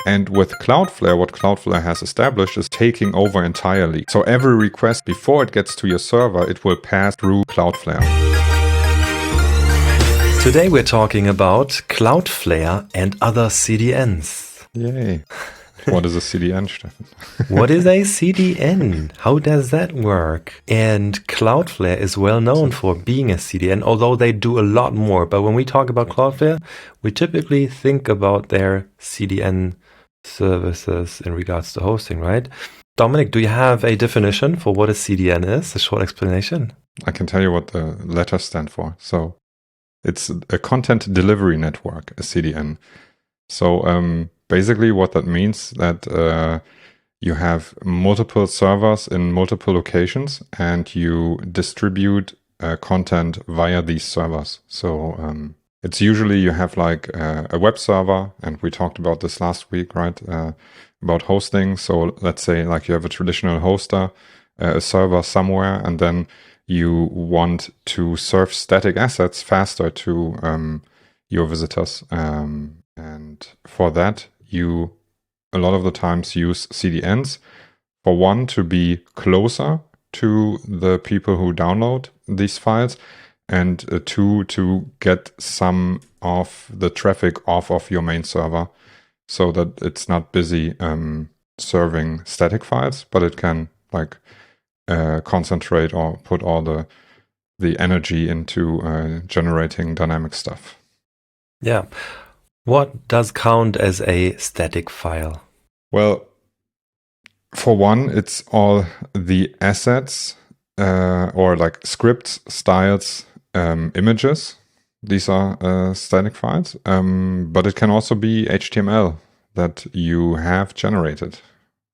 And with Cloudflare, what Cloudflare has established is taking over entirely. So every request before it gets to your server, it will pass through Cloudflare. Today we're talking about Cloudflare and other CDNs. Yay. What is a CDN, Steffen? What is a CDN? How does that work? And Cloudflare is well known for being a CDN, although they do a lot more. But when we talk about Cloudflare, we typically think about their CDN services in regards to hosting, right? Dominik, do you have a definition for what a CDN is? A short explanation? I can tell you what the letters stand for. So it's a content delivery network, a CDN. So basically what that means that you have multiple servers in multiple locations and you distribute content via these servers. So it's usually you have like a web server, and we talked about this last week, right? About hosting. So let's say like you have a traditional hoster, a server somewhere, and then you want to serve static assets faster to your visitors. And for that, you a lot of the times use CDNs, for one, to be closer to the people who download these files, and two, to get some of the traffic off of your main server so that it's not busy serving static files, but it can like concentrate or put all the energy into generating dynamic stuff. Yeah. What does count as a static file? Well, for one, it's all the assets or like scripts, styles, images. These are static files, but it can also be HTML that you have generated,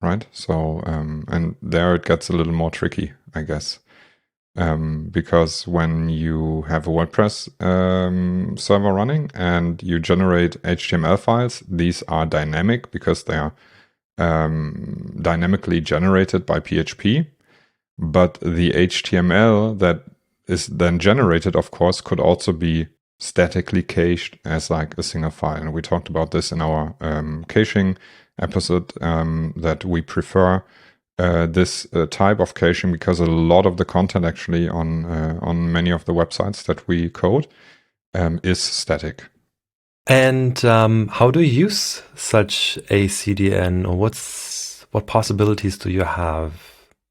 right? So, and there it gets a little more tricky, I guess. Because when you have a WordPress server running and you generate HTML files, these are dynamic because they are dynamically generated by PHP. But the HTML that is then generated, of course, could also be statically cached as like a single file. And we talked about this in our caching episode, that we prefer this type of caching because a lot of the content actually on many of the websites that we code is static. And how do you use such a CDN, or what possibilities do you have?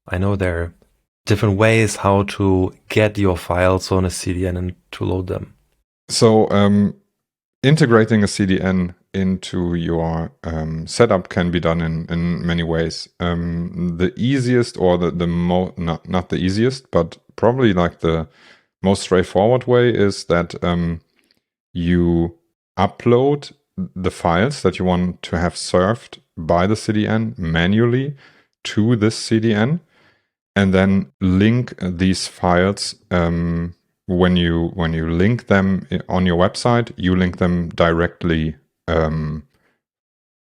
I know there are different ways how to get your files on a CDN and to load them. So integrating a CDN into your setup can be done in many ways. The easiest, or not the easiest, but probably like the most straightforward way is that you upload the files that you want to have served by the CDN manually to this CDN, and then link these files. When you link them on your website, you link them directly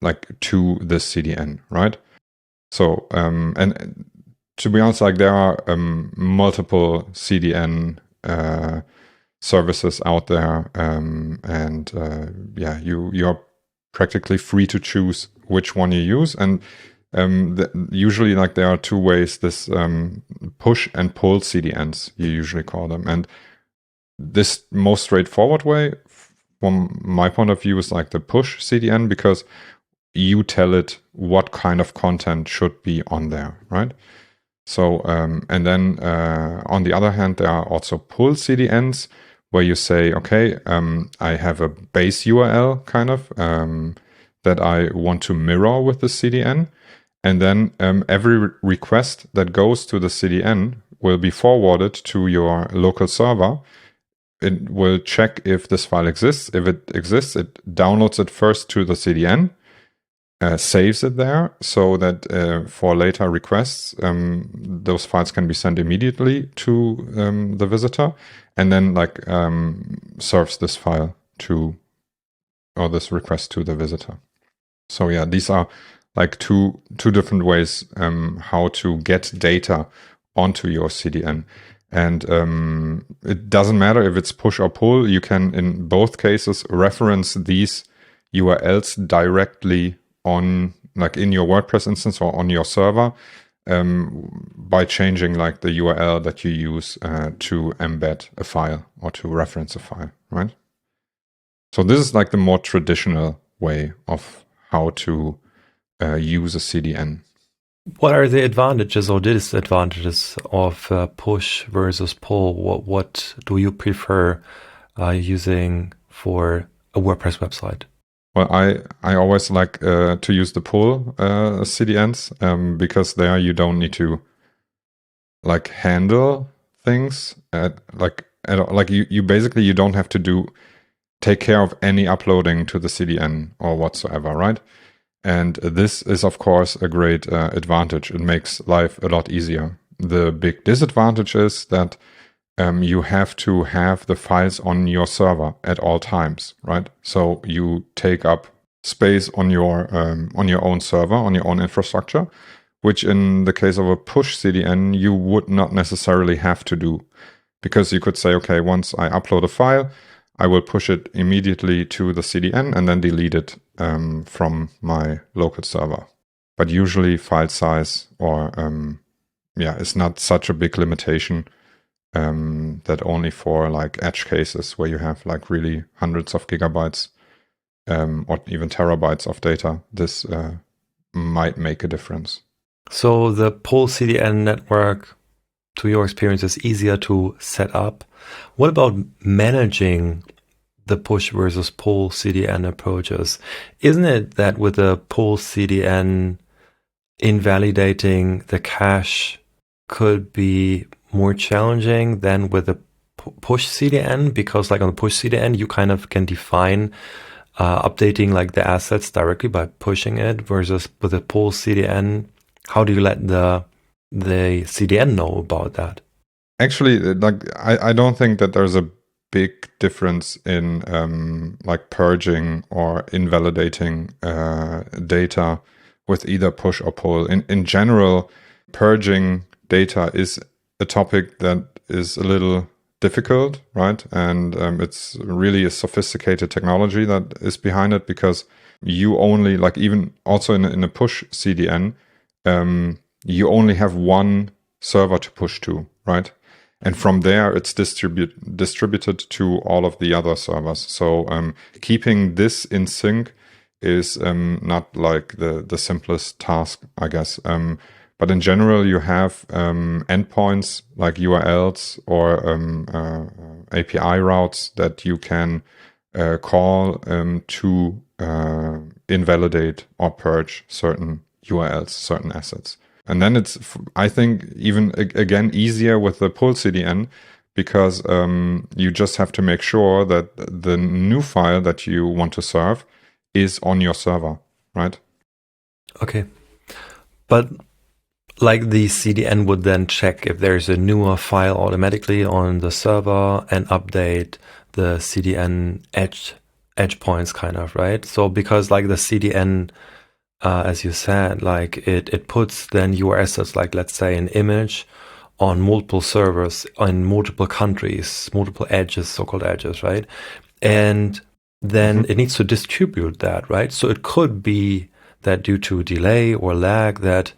like to this CDN, right? So and to be honest, like there are multiple CDN services out there, and yeah, you're practically free to choose which one you use. And usually, like there are two ways. This push and pull CDNs, you usually call them, and this most straightforward way, from my point of view, is like the push CDN, because you tell it what kind of content should be on there, right? So, and then on the other hand, there are also pull CDNs where you say, okay, I have a base URL kind of that I want to mirror with the CDN. And then every request that goes to the CDN will be forwarded to your local server. It will check if this file exists. If it exists, it downloads it first to the CDN, saves it there so that for later requests, those files can be sent immediately to the visitor, and then like serves this file to, or this request to the visitor. So yeah, these are like two different ways how to get data onto your CDN. And it doesn't matter if it's push or pull. You can, in both cases, reference these URLs directly on like in your WordPress instance or on your server by changing like the URL that you use to embed a file or to reference a file, right? So this is like the more traditional way of how to use a CDN. What are the advantages or disadvantages of push versus pull? What do you prefer using for a WordPress website? Well, I always like to use the pull CDNs because there you don't need to like handle things like you basically you don't have to take care of any uploading to the CDN or whatsoever, right? And this is of course a great advantage. It makes life a lot easier. The big disadvantage is that you have to have the files on your server at all times, right? So you take up space on your own server, on your own infrastructure, which in the case of a push CDN, you would not necessarily have to do, because you could say, okay, once I upload a file, I will push it immediately to the CDN and then delete it from my local server. But usually file size or it's not such a big limitation. That only for like edge cases where you have like really hundreds of gigabytes or even terabytes of data, this might make a difference. So the pull CDN network, to your experience, is easier to set up. What about managing the push versus pull CDN approaches? Isn't it that with the pull CDN, invalidating the cache could be more challenging than with the push CDN? Because like on the push CDN, you kind of can define updating like the assets directly by pushing it, versus with the pull CDN, how do you let the CDN know about that? Actually, like I don't think that there's a big difference in like purging or invalidating data with either push or pull. In general, purging data is a topic that is a little difficult, right? And it's really a sophisticated technology that is behind it, because you only, like even also in a push CDN, you only have one server to push to, right? And from there, it's distributed to all of the other servers. So keeping this in sync is not like the simplest task, I guess. But in general, you have endpoints like URLs or API routes that you can call to invalidate or purge certain URLs, certain assets. And then it's, I think, even again easier with the pull CDN, because you just have to make sure that the new file that you want to serve is on your server, right? Okay. But like the CDN would then check if there's a newer file automatically on the server and update the CDN edge points, kind of, right? So because like the CDN, as you said, like it puts then your assets, like let's say an image, on multiple servers in multiple countries, multiple edges, so-called edges, right? And then it needs to distribute that, right? So it could be that due to delay or lag, that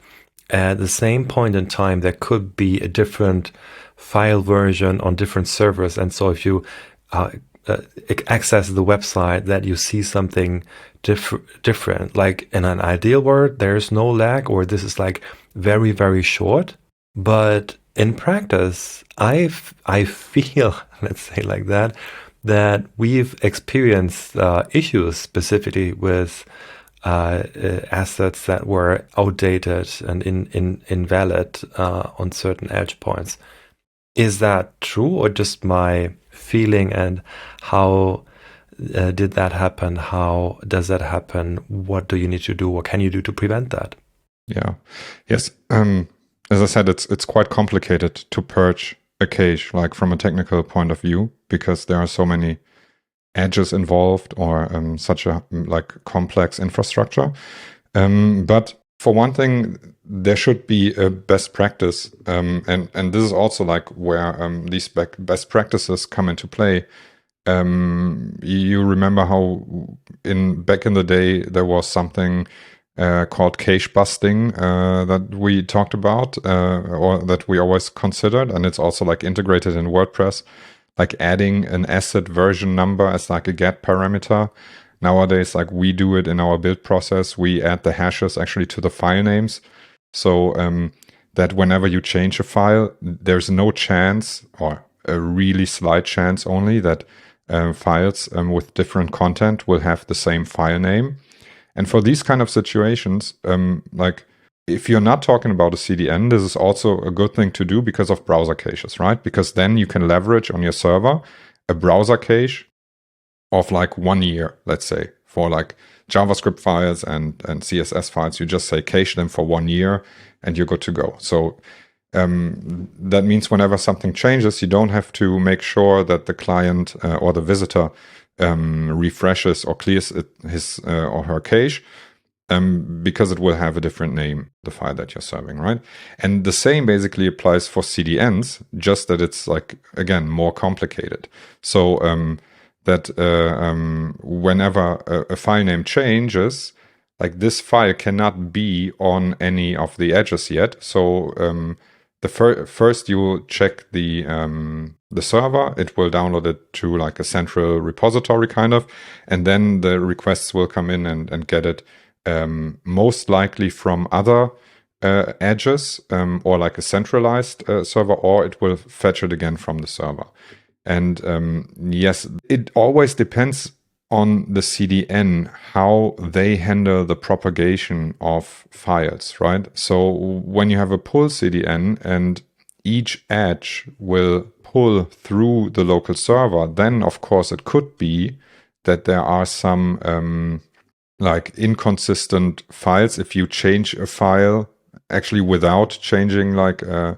at the same point in time, there could be a different file version on different servers. And so if you access the website, that you see something different, like in an ideal world, there's no lag, or this is like very, very short. But in practice, I feel, let's say like that we've experienced issues specifically with assets that were outdated and invalid on certain edge points. Is that true, or just my feeling? And how did that happen? How does that happen? What do you need to do? What can you do to prevent that? Yeah. Yes. As I said, it's quite complicated to purge a cache, like from a technical point of view, because there are so many edges involved, or such a like complex infrastructure. But for one thing, there should be a best practice, and this is also like where these best practices come into play. You remember how back in the day there was something called cache busting that we talked about or that we always considered, and it's also like integrated in WordPress, like adding an asset version number as like a get parameter. Nowadays, like we do it in our build process, we add the hashes actually to the file names, so that whenever you change a file, there's no chance, or a really slight chance only, that files with different content will have the same file name. And for these kind of situations, like if you're not talking about a CDN, this is also a good thing to do because of browser caches, right? Because then you can leverage on your server a browser cache of like 1 year, let's say, for like JavaScript files and CSS files. You just say cache them for 1 year and you're good to go. So that means whenever something changes, you don't have to make sure that the client or the visitor refreshes or clears his or her cache, because it will have a different name, the file that you're serving, right? And the same basically applies for CDNs, just that it's like, again, more complicated. So that whenever a file name changes, like this file cannot be on any of the edges yet. So first you will check the server. It will download it to like a central repository kind of, and then the requests will come in and get it most likely from other edges or like a centralized server, or it will fetch it again from the server. And yes, it always depends on the CDN, how they handle the propagation of files, right? So when you have a pull CDN and each edge will pull through the local server, then of course it could be that there are some like inconsistent files. If you change a file actually without changing like a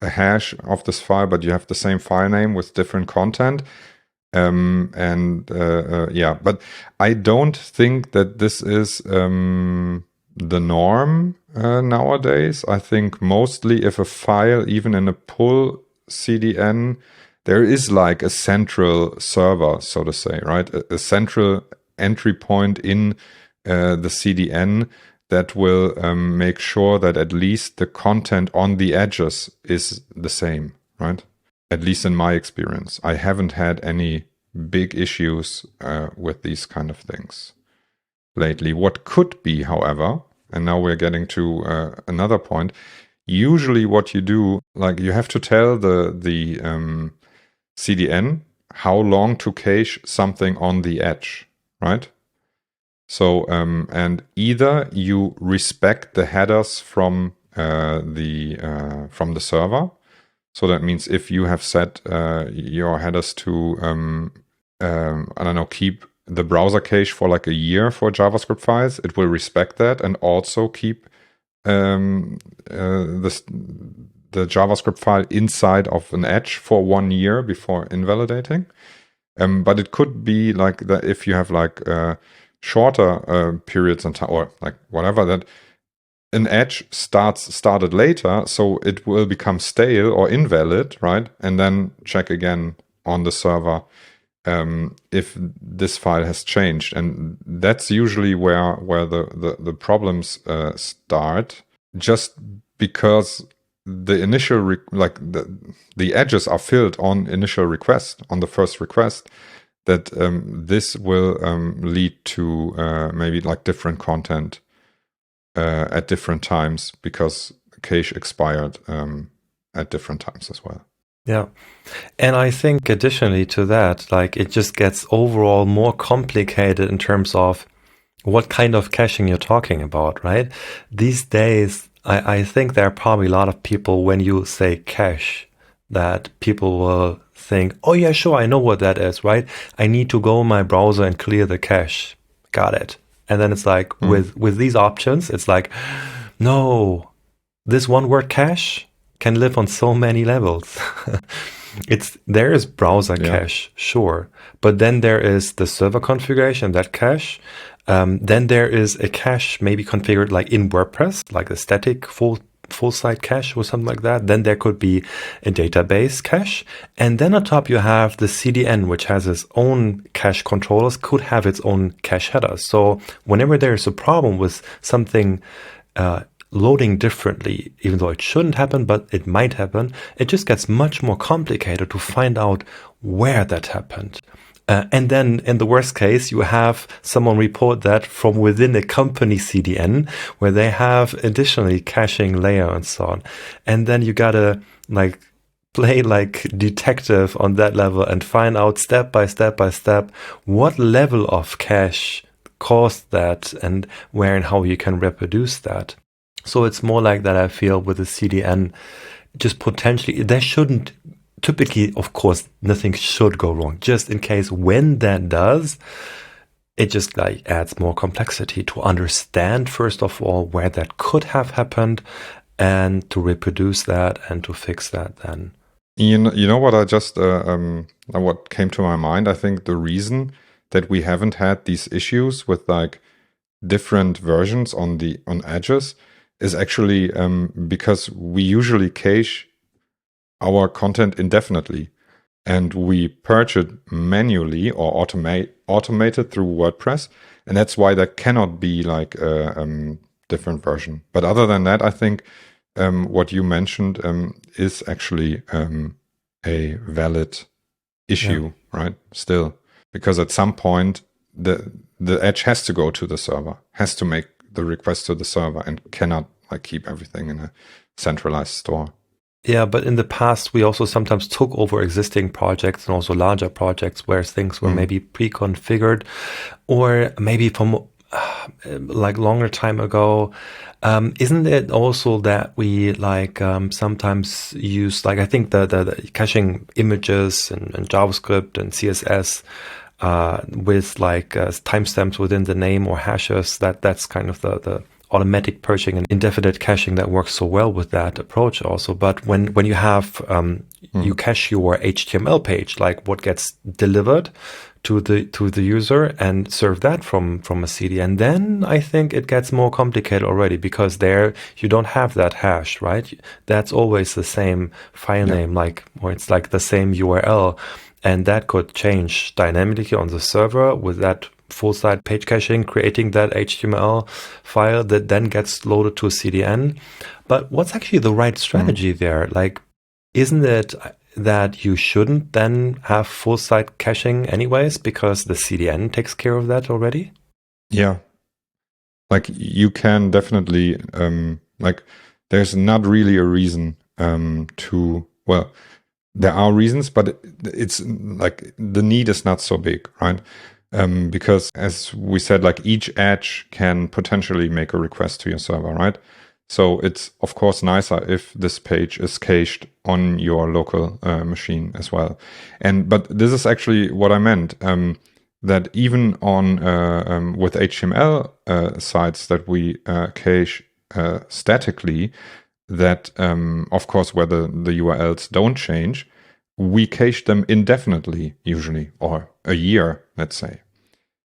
hash of this file, but you have the same file name with different content. Yeah, but I don't think that this is the norm nowadays. I think mostly if a file, even in a pull CDN, there is like a central server, so to say, right? A central entry point in the CDN that will make sure that at least the content on the edges is the same, right? At least in my experience, I haven't had any big issues with these kind of things lately. What could be, however, and now we're getting to another point, usually what you do, like you have to tell the CDN how long to cache something on the edge, right? So, and either you respect the headers from the server. So that means if you have set your headers to, I don't know, keep the browser cache for like a year for JavaScript files, it will respect that and also keep the JavaScript file inside of an edge for 1 year before invalidating. But it could be like that if you have like shorter periods and time, or like whatever, that an edge started later, so it will become stale or invalid, right? And then check again on the server if this file has changed. And that's usually where the problems start, just because the initial the edges are filled on initial request, on the first request, that this will lead to maybe like different content at different times, because cache expired at different times as well. Yeah. And I think additionally to that, like it just gets overall more complicated in terms of what kind of caching you're talking about, right? These days, I think there are probably a lot of people, when you say cache, that people will think, oh yeah, sure, I know what that is, right? I need to go in my browser and clear the cache. Got it. And then it's like, with these options, it's like, no, this one word cache can live on so many levels. There is browser cache, sure, but then there is the server configuration, that cache. Then there is a cache maybe configured like in WordPress, like a static full full site cache or something like that. Then there could be a database cache. And then on top you have the CDN, which has its own cache controllers, could have its own cache headers. So whenever there's a problem with something loading differently, even though it shouldn't happen, but it might happen, it just gets much more complicated to find out where that happened. And then in the worst case, you have someone report that from within a company CDN where they have additionally caching layer and so on. And then you gotta like play like detective on that level and find out step by step what level of cache caused that and where and how you can reproduce that. So it's more like that, I feel, with the CDN, just potentially, there shouldn't, typically, of course, nothing should go wrong. Just in case when that does, it just like adds more complexity to understand, first of all, where that could have happened and to reproduce that and to fix that then. You know what I just, what came to my mind? I think the reason that we haven't had these issues with like different versions on edges is actually because we usually cache our content indefinitely, and we purge it manually or automate it through WordPress, and that's why there cannot be like a different version. But other than that, I think what you mentioned is actually a valid issue, right? Still, because at some point the edge has to go to the server, has to make the request to the server, and cannot like keep everything in a centralized store. Yeah, but in the past, we also sometimes took over existing projects and also larger projects where things were maybe pre-configured, or maybe from like longer time ago. Isn't it also that we like sometimes use, like I think the caching images and JavaScript and CSS with like timestamps within the name or hashes, that's kind of the automatic purging and indefinite caching that works so well with that approach also. But when you have you cache your HTML page, like what gets delivered to the user, and serve that from a CDN, then I think it gets more complicated already, because there you don't have that hash, right? That's always the same file name, like, or it's like the same URL, and that could change dynamically on the server with that full site page caching, creating that HTML file that then gets loaded to a CDN. But what's actually the right strategy there? Like, isn't it that you shouldn't then have full site caching anyways, because the CDN takes care of that already? Yeah. Like you can definitely, like there's not really a reason well, there are reasons, but it's like the need is not so big, right? Because as we said, like each edge can potentially make a request to your server, right? So it's of course nicer if this page is cached on your local machine as well. But this is actually what I meant, that even on with HTML sites that we cache statically, that of course where the URLs don't change, we cache them indefinitely usually, or a year, let's say.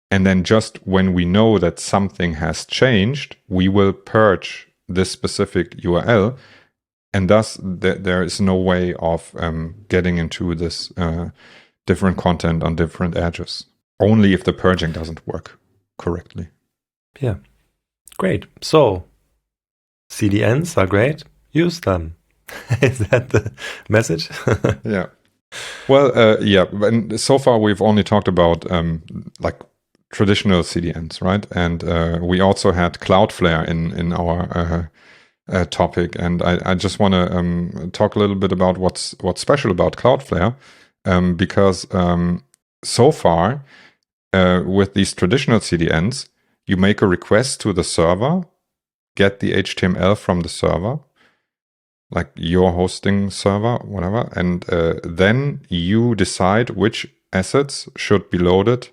And then just when we know that something has changed, we will purge this specific URL. And thus there is no way of getting into this different content on different edges. Only if the purging doesn't work correctly. Yeah, great. So CDNs are great. Use them. Is that the message? Yeah. Well, yeah. And so far we've only talked about like traditional CDNs, right? And we also had Cloudflare in our topic. And I just want to talk a little bit about what's special about Cloudflare, because so far with these traditional CDNs, you make a request to the server, get the HTML from the server, like your hosting server, whatever, and then you decide which assets should be loaded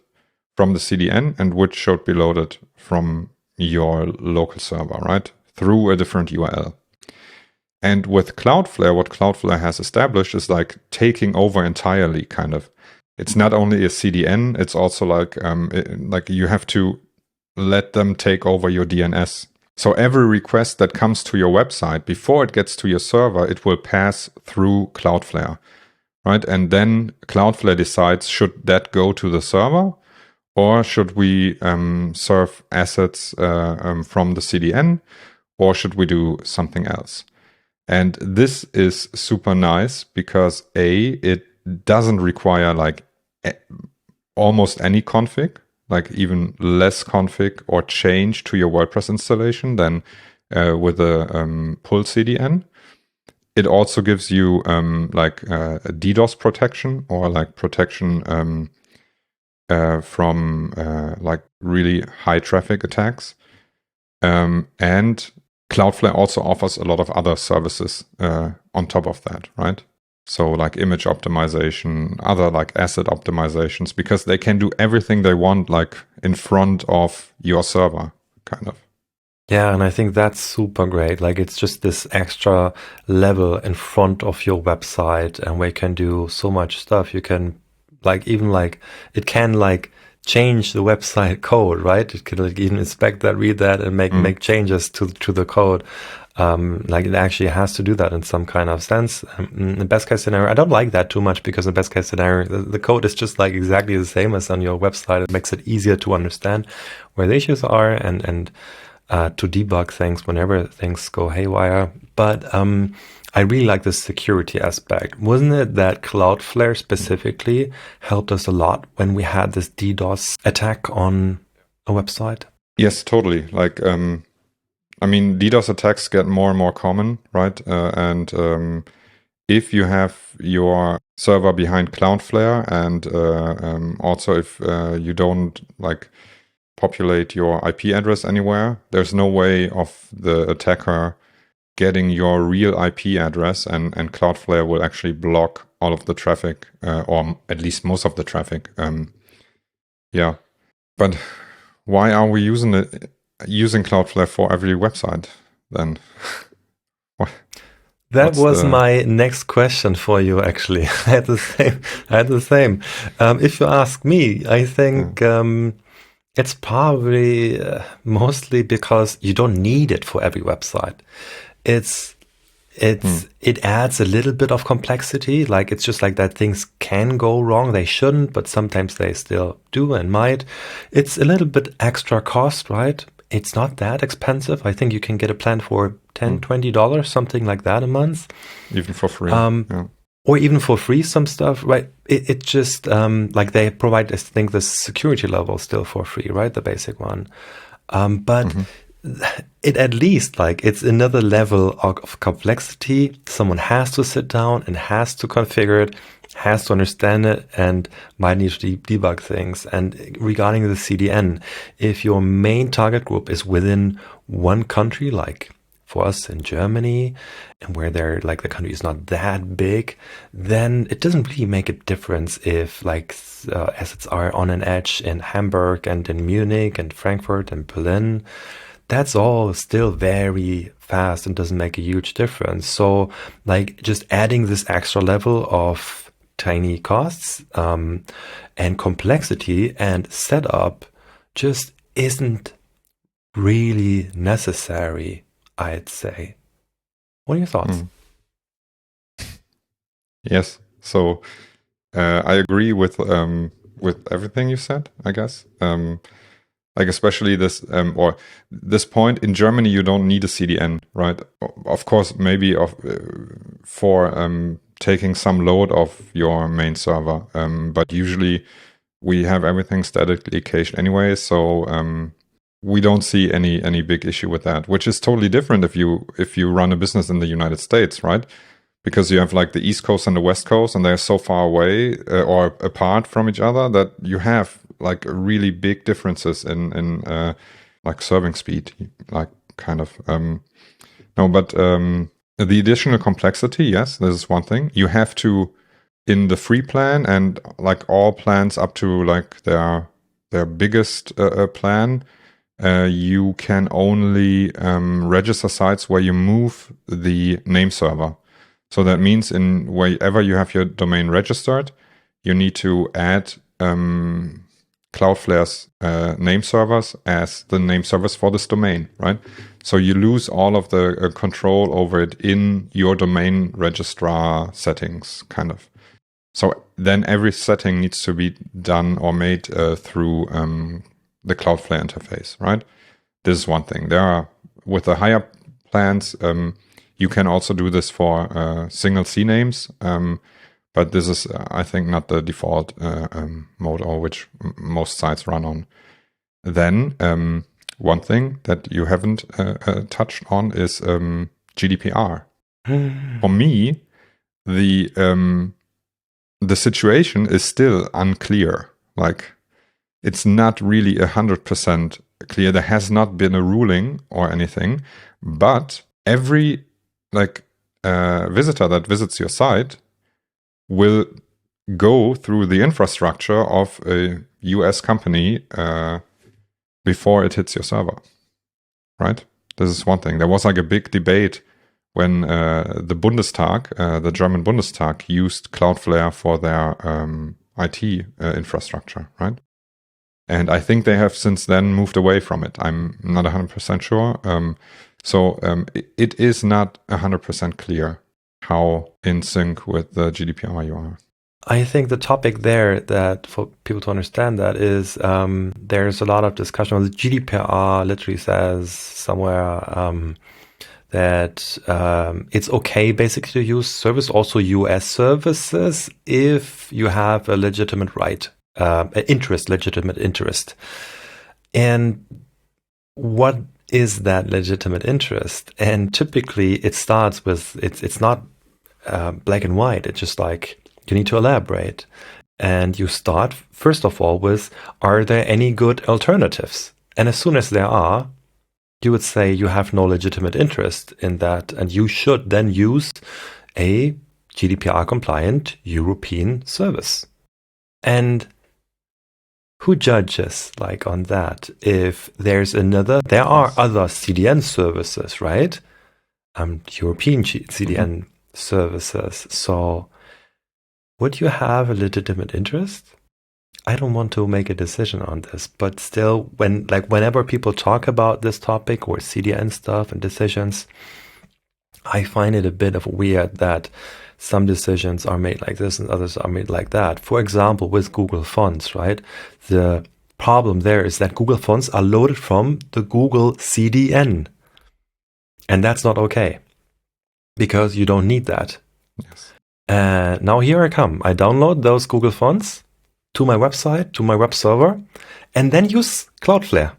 from the CDN and which should be loaded from your local server, right? Through a different URL. And with Cloudflare, what Cloudflare has established is like taking over entirely, kind of. It's not only a CDN, it's also like you have to let them take over your DNS. So every request that comes to your website, before it gets to your server, it will pass through Cloudflare, right? And then Cloudflare decides, should that go to the server, or should we serve assets from the CDN, or should we do something else? And this is super nice because it doesn't require like almost any config, like even less config or change to your WordPress installation than with a pull CDN. It also gives you like a DDoS protection, or like protection from like really high traffic attacks. And Cloudflare also offers a lot of other services on top of that, right? So like image optimization, other like asset optimizations, because they can do everything they want like in front of your server, kind of. Yeah, and I think that's super great. Like it's just this extra level in front of your website, and where you can do so much stuff. You can like even like it can like change the website code, right? It can like even inspect that, read that, and make changes to the code. Like it actually has to do that in some kind of sense. In the best case scenario, I don't like that too much, because in the best case scenario, the code is just like exactly the same as on your website. It makes it easier to understand where the issues are, and to debug things whenever things go haywire. But I really like the security aspect. Wasn't it that Cloudflare specifically helped us a lot when we had this DDoS attack on a website? Yes, totally. Like, I mean, DDoS attacks get more and more common, right? And if you have your server behind Cloudflare, and also if you don't like populate your IP address anywhere, there's no way of the attacker getting your real IP address, and Cloudflare will actually block all of the traffic, or at least most of the traffic. Yeah, but why are we using Cloudflare for every website then? That was my next question for you, actually. I had the same. If you ask me, I think it's probably mostly because you don't need it for every website. It adds a little bit of complexity. Like it's just like that things can go wrong. They shouldn't, but sometimes they still do and might. It's a little bit extra cost, right? It's not that expensive. I think you can get a plan for $10, $20, something like that a month. Even for free. Or even for free, some stuff, right? It just, like they provide, I think, the security level still for free, right? The basic one. But it at least, like, it's another level of complexity. Someone has to sit down and has to configure it, has to understand it, and might need to debug things. And regarding the CDN, if your main target group is within one country, like for us in Germany, and where they're like the country is not that big, then it doesn't really make a difference if like assets are on an edge in Hamburg and in Munich and Frankfurt and Berlin. That's all still very fast and doesn't make a huge difference. So like just adding this extra level of tiny costs and complexity and setup just isn't really necessary, I'd say. What are your thoughts? Yes. So I agree with everything you said, I guess. Like especially this or this point in Germany, you don't need a CDN, right? Of course, maybe for taking some load off your main server, but usually we have everything statically cached anyway, so we don't see any big issue with that. Which is totally different if you run a business in the United States, right? Because you have like the East Coast and the West Coast, and they're so far away or apart from each other that you have like really big differences in like serving speed, like kind of. No, but the additional complexity, yes, this is one thing. You have to, in the free plan and like all plans up to like their biggest plan, you can only register sites where you move the name server. So that means in wherever you have your domain registered, you need to add Cloudflare's name servers as the name servers for this domain, right? So you lose all of the control over it in your domain registrar settings, kind of. So then every setting needs to be done or made through the Cloudflare interface, right? This is one thing. There are, with the higher plans, you can also do this for single CNAMEs, but this is, I think, not the default mode or which most sites run on. Then one thing that you haven't touched on is GDPR. For me, the situation is still unclear. Like, it's not really 100% clear. There has not been a ruling or anything, but every visitor that visits your site will go through the infrastructure of a US company before it hits your server, right? This is one thing. There was like a big debate when the Bundestag, the German Bundestag, used Cloudflare for their IT infrastructure, right? And I think they have since then moved away from it. I'm not 100% sure. It is not 100% clear how in sync with the GDPR you are. I think the topic there that for people to understand that is there's a lot of discussion on the GDPR literally says somewhere that it's okay basically to use service, also US services, if you have a legitimate right, legitimate interest. And what is that legitimate interest? And typically it starts with, it's not black and white. It's just like, you need to elaborate. And you start, first of all, with, are there any good alternatives? And as soon as there are, you would say you have no legitimate interest in that, and you should then use a GDPR-compliant European service. And who judges on that? If there are other CDN services, right? European CDN services. So would you have a legitimate interest? I don't want to make a decision on this, but still, whenever people talk about this topic or CDN stuff and decisions, I find it a bit of weird that some decisions are made like this and others are made like that. For example, with Google Fonts, right? The problem there is that Google Fonts are loaded from the Google CDN. And that's not okay, because you don't need that. Yes. Now here I come. I download those Google Fonts to my website, to my web server, and then use Cloudflare.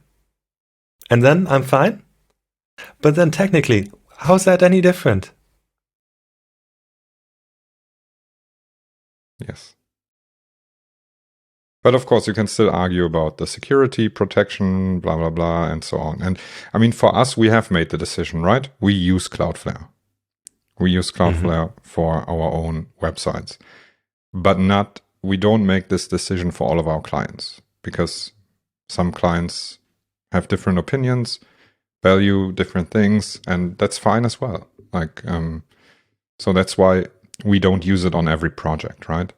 And then I'm fine. But then technically, how's that any different? Yes. But of course, you can still argue about the security, protection, blah, blah, blah, and so on. And I mean, for us, we have made the decision, right? We use Cloudflare. We use Cloudflare for our own websites. But we don't make this decision for all of our clients, because some clients have different opinions, value different things, and that's fine as well. So that's why we don't use it on every project, right?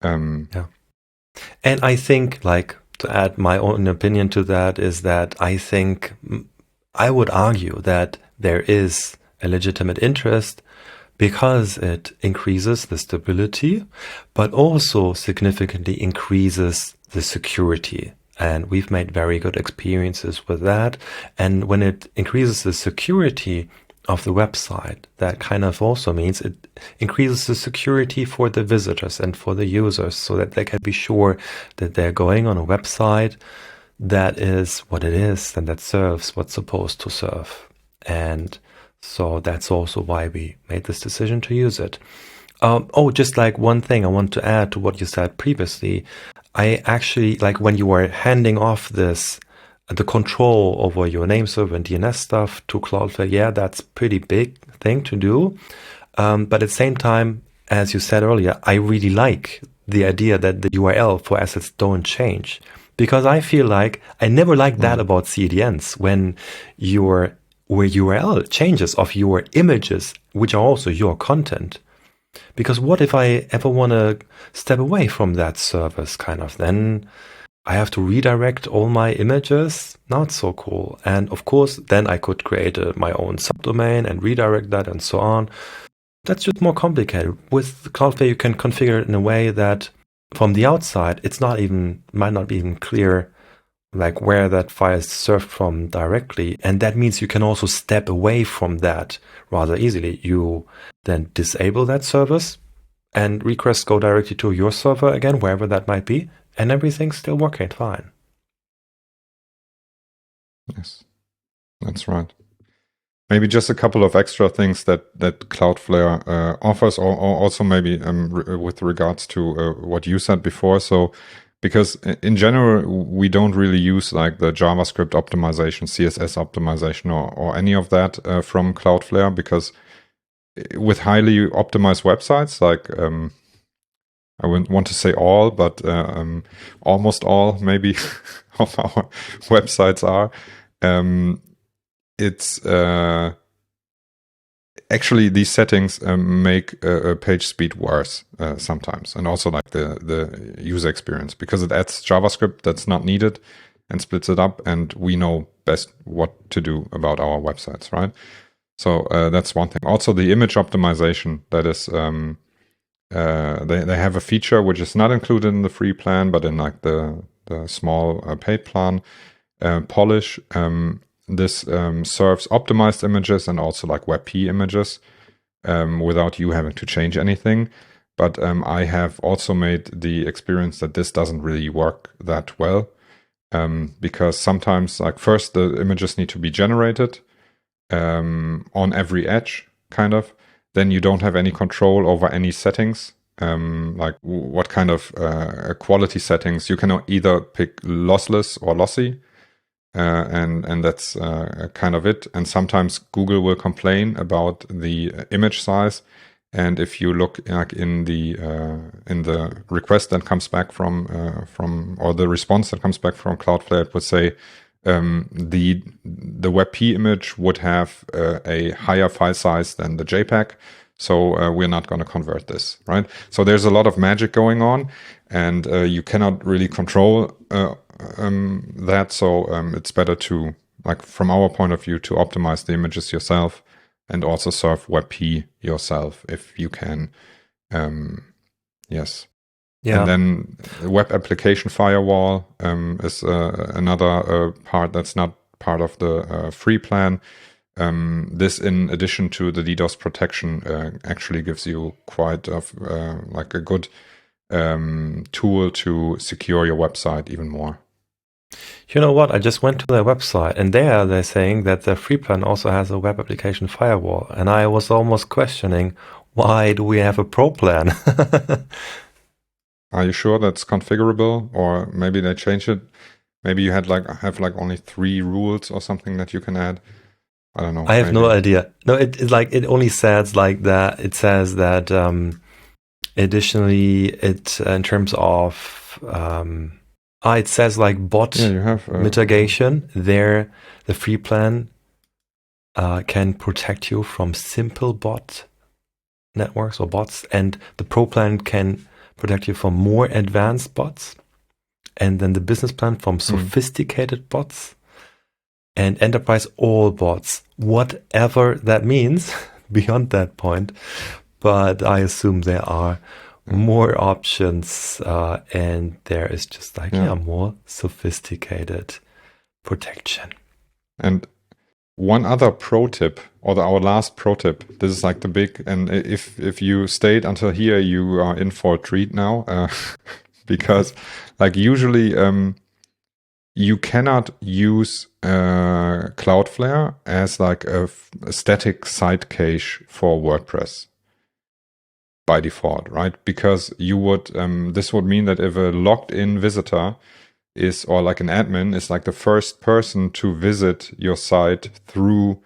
Yeah. And I think, to add my own opinion to that, is that I think I would argue that there is a legitimate interest because it increases the stability, but also significantly increases the security. And we've made very good experiences with that. And when it increases the security of the website, that kind of also means it increases the security for the visitors and for the users, so that they can be sure that they're going on a website that is what it is and that serves what's supposed to serve. And so that's also why we made this decision to use it. Just one thing I want to add to what you said previously. I actually, when you were handing off the control over your name server and DNS stuff to Cloudflare, yeah, that's pretty big thing to do. But at the same time, as you said earlier, I really like the idea that the URL for assets don't change, because I feel like I never liked that about CDNs, when your URL changes of your images, which are also your content. Because what if I ever want to step away from that service, then I have to redirect all my images. Not so cool. And of course, then I could create my own subdomain and redirect that and so on. That's just more complicated. With Cloudflare, you can configure it in a way that from the outside, might not be even clear like where that file is served from directly. And that means you can also step away from that rather easily. You then disable that service and requests go directly to your server again, wherever that might be, and everything's still working fine. Yes, that's right. Maybe just a couple of extra things that Cloudflare offers, or also maybe with regards to what you said before. So, because in general, we don't really use like the JavaScript optimization, CSS optimization, or any of that from Cloudflare, because with highly optimized websites, like I wouldn't want to say all, but almost all maybe of our websites are. It's actually these settings make page speed worse sometimes, and also like the user experience, because it adds JavaScript that's not needed and splits it up, and we know best what to do about our websites, right? So that's one thing. Also, the image optimization, that is, they have a feature which is not included in the free plan, but in like the small paid plan, Polish. This serves optimized images and also like WebP images without you having to change anything. But I have also made the experience that this doesn't really work that well, because sometimes, like, first the images need to be generated on every edge, kind of. Then you don't have any control over any settings, like what kind of quality settings. You can either pick lossless or lossy. And that's kind of it. And sometimes Google will complain about the image size. And if you look like in the request that comes back from or the response that comes back from Cloudflare, it would say the WebP image would have a higher file size than the JPEG. So we're not going to convert this, right? So there's a lot of magic going on, and you cannot really control that. So it's better to, like, from our point of view, to optimize the images yourself and also serve WebP yourself if you can. Yes. Yeah. And then the web application firewall is another part that's not part of the free plan. This, in addition to the DDoS protection, actually gives you quite like a good tool to secure your website even more. You know what? I just went to their website, and there they're saying that their free plan also has a web application firewall. And I was almost questioning, why do we have a pro plan? Are you sure that's configurable? Or maybe they changed it? Maybe you have only 3 rules or something that you can add. I don't know. I have no idea. No, it only says like that. It says that additionally, it in terms of it says like bot mitigation. There, the free plan can protect you from simple bot networks or bots, and the pro plan can protect you from more advanced bots, and then the business plan from sophisticated bots. And enterprise all bots, whatever that means beyond that point. But I assume there are more options, and there is just like more sophisticated protection. And one other pro tip, or our last pro tip, this is like the big, and if you stayed until here, you are in for a treat now, because like usually you cannot use Cloudflare as like a static site cache for WordPress by default, right? Because you would this would mean that if a logged in visitor is, or like an admin is, like the first person to visit your site through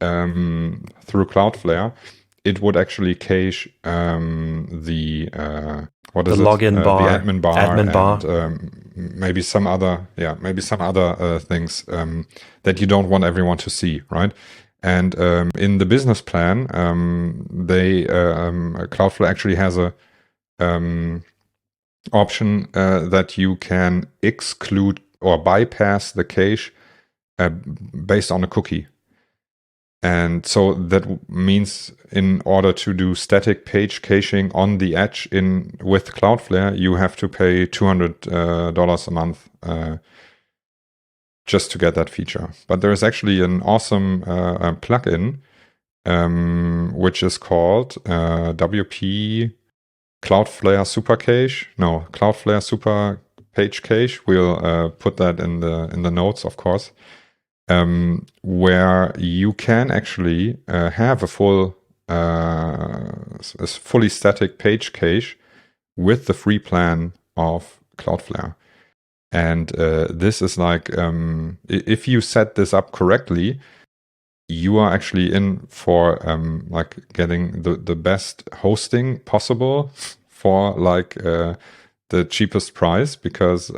Cloudflare, it would actually cache the login bar, the admin bar, and maybe some other things that you don't want everyone to see, right? And in the business plan, Cloudflare actually has option that you can exclude or bypass the cache based on a cookie. And so that means in order to do static page caching on the edge with Cloudflare, you have to pay $200 a month just to get that feature. But there is actually an awesome plugin which is called WP Cloudflare Super Cache. No, Cloudflare Super Page Cache. We'll put that in the notes, of course. Where you can actually have a fully static page cache with the free plan of Cloudflare. And this is like, if you set this up correctly, you are actually in for like getting the best hosting possible for like the cheapest price. Because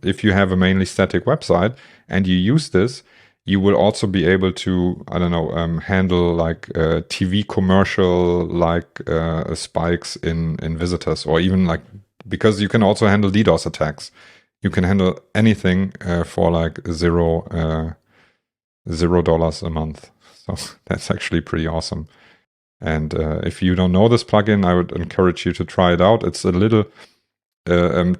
if you have a mainly static website and you use this, you will also be able to, I don't know, handle like TV commercial like spikes in visitors, or even like, because you can also handle DDoS attacks. You can handle anything for like $0 a month. So that's actually pretty awesome. And if you don't know this plugin, I would encourage you to try it out. It's a little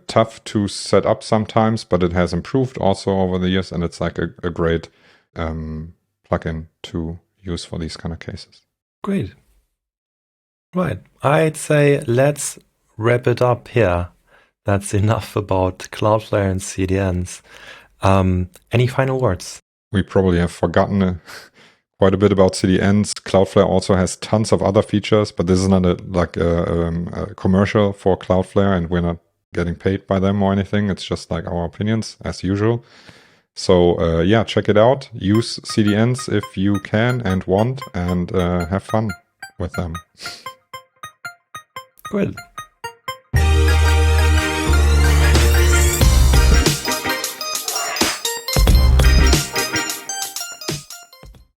tough to set up sometimes, but it has improved also over the years, and it's like a great plugin to use for these kind of cases. Great. Right. I'd say let's wrap it up here. That's enough about Cloudflare and CDNs. Any final words? We probably have forgotten quite a bit about CDNs. Cloudflare also has tons of other features, but this is not a commercial for Cloudflare, and we're not getting paid by them or anything. It's just like our opinions as usual. So yeah, check it out. Use CDNs if you can and want, and have fun with them. Good.